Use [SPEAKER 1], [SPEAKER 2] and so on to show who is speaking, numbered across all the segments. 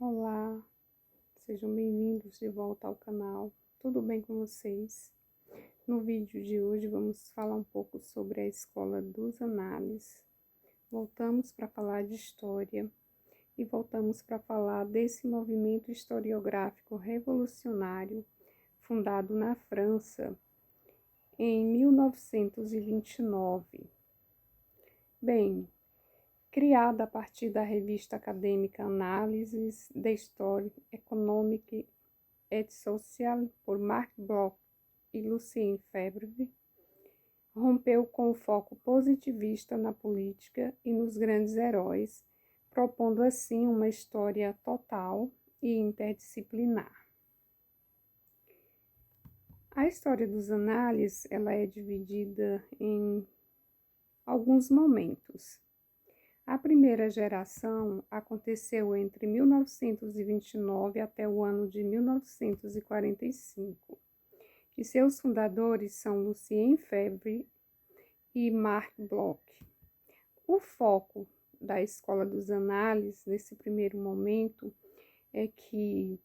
[SPEAKER 1] Olá, sejam bem-vindos de volta ao canal. Tudo bem com vocês? No vídeo de hoje vamos falar um pouco sobre a Escola dos Análises. Voltamos para falar de história e voltamos para falar desse movimento historiográfico revolucionário fundado na França em 1929. Bem, criada a partir da revista acadêmica Análises de Histoire économique et sociale por Marc Bloch e Lucien Febvre, rompeu com o foco positivista na política e nos grandes heróis, propondo assim uma história total e interdisciplinar. A história dos análises ela é dividida em alguns momentos. A primeira geração aconteceu entre 1929 até o ano de 1945, e seus fundadores são Lucien Febvre e Marc Bloch. O foco da Escola dos Análises, nesse primeiro momento, é que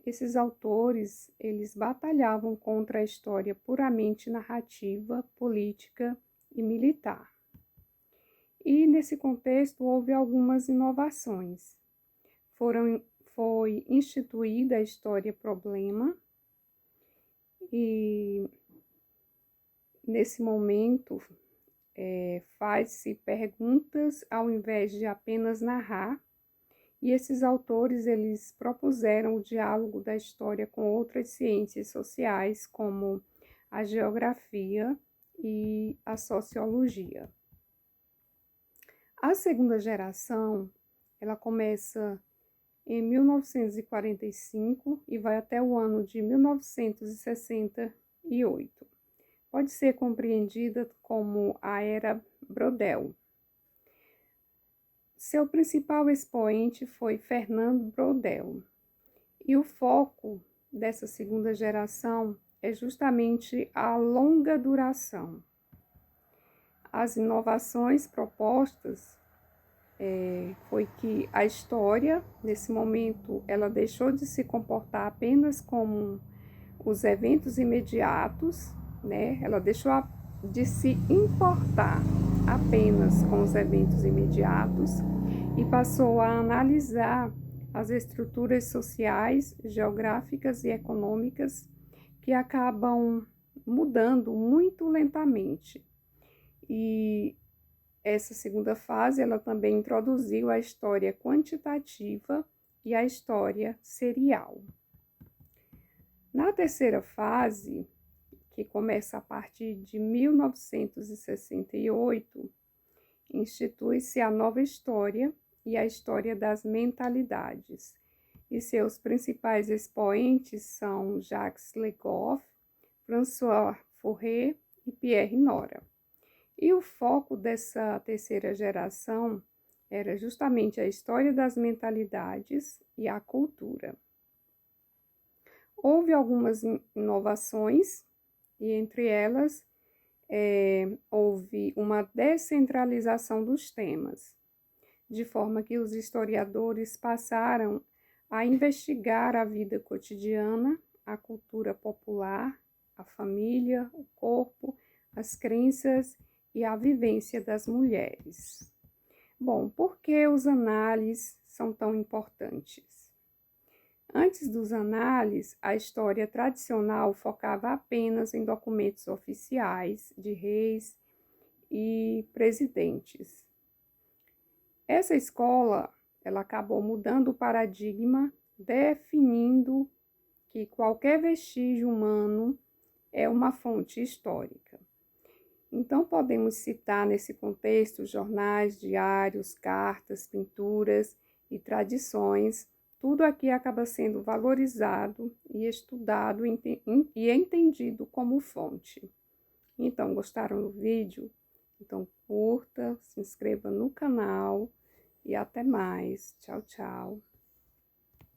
[SPEAKER 1] esses autores eles batalhavam contra a história puramente narrativa, política e militar. E nesse contexto houve algumas inovações. Foi instituída a história-problema e nesse momento faz-se perguntas ao invés de apenas narrar, e esses autores eles propuseram o diálogo da história com outras ciências sociais, como a geografia e a sociologia. A segunda geração, ela começa em 1945 e vai até o ano de 1968. Pode ser compreendida como a Era Brodel. Seu principal expoente foi Fernand Brodel. E o foco dessa segunda geração é justamente a longa duração. As inovações propostas foi que a história, nesse momento, ela deixou de se comportar apenas como os eventos imediatos, né? Ela deixou de se importar apenas com os eventos imediatos e passou a analisar as estruturas sociais, geográficas e econômicas que acabam mudando muito lentamente. E essa segunda fase, ela também introduziu a história quantitativa e a história serial. Na terceira fase, que começa a partir de 1968, institui-se a nova história e a história das mentalidades. E seus principais expoentes são Jacques Le Goff, François Furet e Pierre Nora. E o foco dessa terceira geração era justamente a história das mentalidades e a cultura. Houve algumas inovações, e entre elas houve uma descentralização dos temas, de forma que os historiadores passaram a investigar a vida cotidiana, a cultura popular, a família, o corpo, as crenças e a vivência das mulheres. Bom, por que os análises são tão importantes? Antes dos análises, a história tradicional focava apenas em documentos oficiais de reis e presidentes. Essa escola, ela acabou mudando o paradigma, definindo que qualquer vestígio humano é uma fonte histórica. Então, podemos citar nesse contexto jornais, diários, cartas, pinturas e tradições. Tudo aqui acaba sendo valorizado e estudado e entendido como fonte. Então, gostaram do vídeo? Então, curta, se inscreva no canal e até mais. Tchau, tchau.